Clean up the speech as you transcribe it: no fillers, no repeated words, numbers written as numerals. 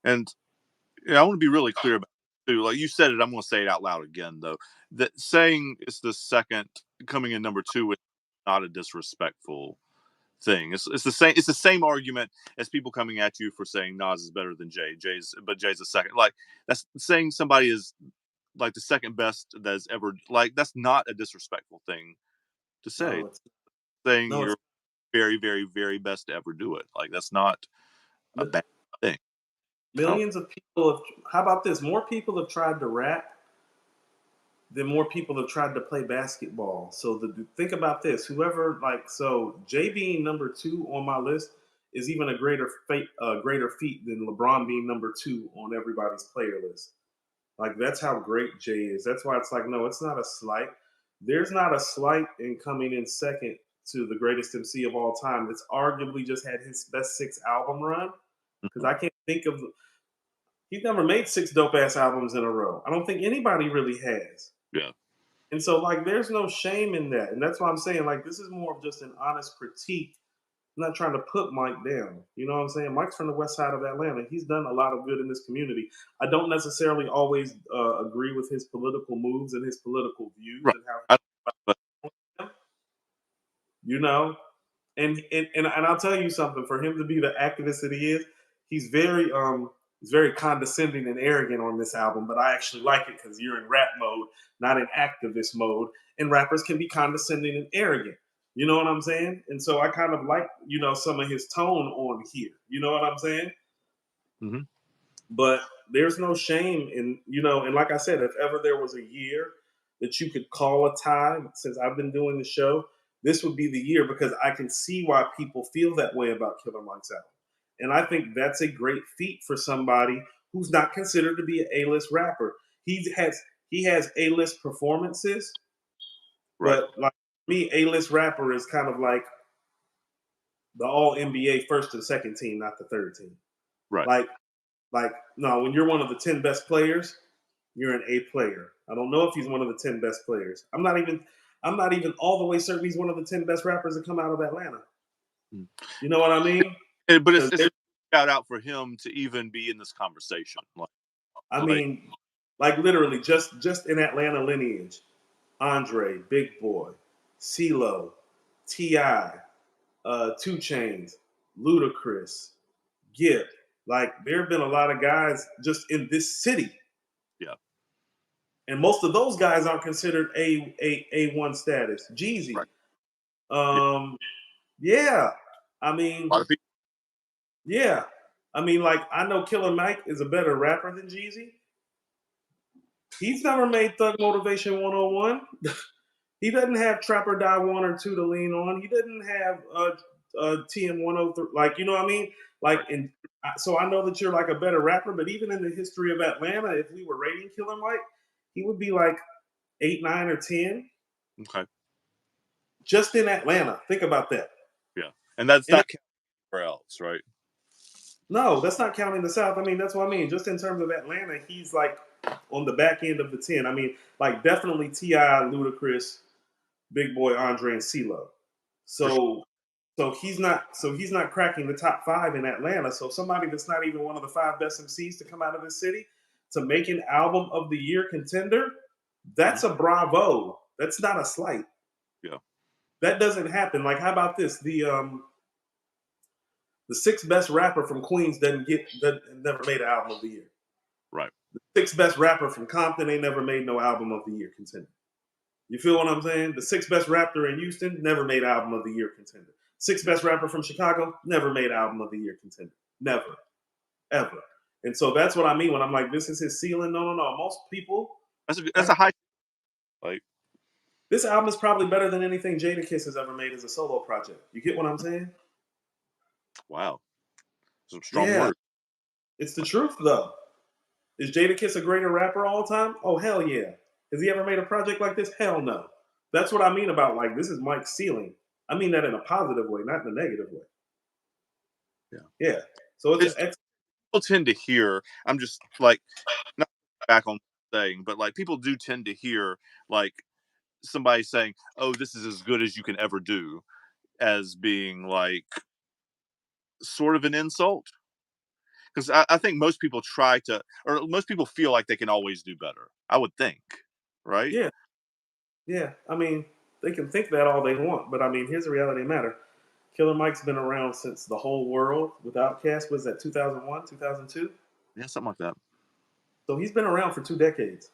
And I want to be really clear about it too. Like you said it, I'm going to say it out loud again, though. That saying it's the second coming in number two is not a disrespectful thing. It's the same. It's the same argument as people coming at you for saying Nas is better than Jay. But Jay's the second. Like that's saying somebody is like the second best that's ever. Like that's not a disrespectful thing to say. No, it's Saying no, you're it's very, very, very best to ever do it. Like that's not a bad thing. I don't. millions of people have. How about this? More people have tried to rap than more people have tried to play basketball. So think about this. Whoever Jay being number two on my list is even a greater feat than LeBron being number two on everybody's player list. Like that's how great Jay is. That's why it's like no, it's not a slight. There's not a slight in coming in second to the greatest MC of all time. It's arguably just had his best six album run because Mhm. I can't think of. He's never made six dope ass albums in a row. I don't think anybody really has. Yeah. And so, like, there's no shame in that. And that's why I'm saying, like, this is more of just an honest critique. I'm not trying to put Mike down. You know what I'm saying? Mike's from the west side of Atlanta. He's done a lot of good in this community. I don't necessarily always agree with his political moves and his political views Right. and how I, but he, you know, and I'll tell you something. For him to be the activist that he is, he's very condescending and arrogant on this album. But I actually like it because you're in rap mode, not in activist mode, and rappers can be condescending and arrogant. You know what I'm saying? And so I kind of like some of his tone on here. You know what I'm saying? mhm. But there's no shame in and like I said, if ever there was a year that you could call a tie since I've been doing the show, this would be the year because I can see why people feel that way about Killer Mike's album. And I think that's a great feat for somebody who's not considered to be an A-list rapper. He has A-list performances, Right. but like me, A-list rapper is kind of like the all NBA first and second team, not the third team. Right. Like no, when you're one of the 10 best players, you're an A player. I don't know if he's one of the 10 best players. I'm not even all the way certain he's one of the 10 best rappers that come out of Atlanta. Mm. You know what I mean? But Because it's a shout out for him to even be in this conversation. I Like mean, like literally just in Atlanta lineage, Andre, Big Boy, CeeLo, Ti, Two Chains, Ludacris, Gipp. Like there have been a lot of guys just in this city, yeah. and most of those guys aren't considered A1 status. Jeezy, Right. Yeah. um, yeah, I A lot mean, of people. yeah, I mean, like I know Killer Mike is a better rapper than Jeezy. He's never made Thug Motivation 101. He doesn't have Trap or Die 1 or 2 to lean on. He doesn't have TM 103. Like, you know what I mean? Like, Right. so I know that you're like a better rapper, but even in the history of Atlanta, if we were rating Killer Mike, he would be like 8, 9, or 10 Okay. just in Atlanta. Think about that. Yeah. And that's And not counting anywhere else, right? no, that's not counting the South. I mean, that's what I mean. Just in terms of Atlanta, he's like on the back end of the 10. I mean, like definitely T.I., Ludacris, Big Boy, Andre, and CeeLo. For sure. So he's not cracking the top five in Atlanta. So somebody that's not even one of the five best MCs to come out of this city to make an album of the year contender, Mhm. that's a bravo. That's not a slight. Yeah. That doesn't happen. Like, how about this? The sixth best rapper from Queens never made an album of the year. Right. Sixth best rapper from Compton ain't never made no album of the year contender. You feel what I'm saying? The sixth best rapper in Houston never made album of the year contender. Sixth best rapper from Chicago never made album of the year contender. Never, ever. And so that's what I mean when I'm like, this is his ceiling. No, no, no. Most people, That's a high. Like this album is probably better than anything Jadakiss has ever made as a solo project. You get what I'm saying? wow. Some strong Yeah, words. it's the truth though. Is Jadakiss a greater rapper all time? Oh hell yeah. Has he ever made a project like this? Hell no. That's what I mean about like this is Mike's ceiling. I mean that in a positive way, not in a negative way. Yeah. Yeah. So it's an It's ex. people tend to hear. I'm just like not back on saying, but like people do tend to hear like somebody saying, "Oh, this is as good as you can ever do," as being like sort of an insult. because I think most people try to, or most people feel like they can always do better. I would think, right? Yeah, yeah. I mean, they can think that all they want, but I mean, here's the reality of the matter. Killer Mike's been around since the whole world with Outkast was that 2001, 2002. Yeah, something like that. So he's been around for 2 decades.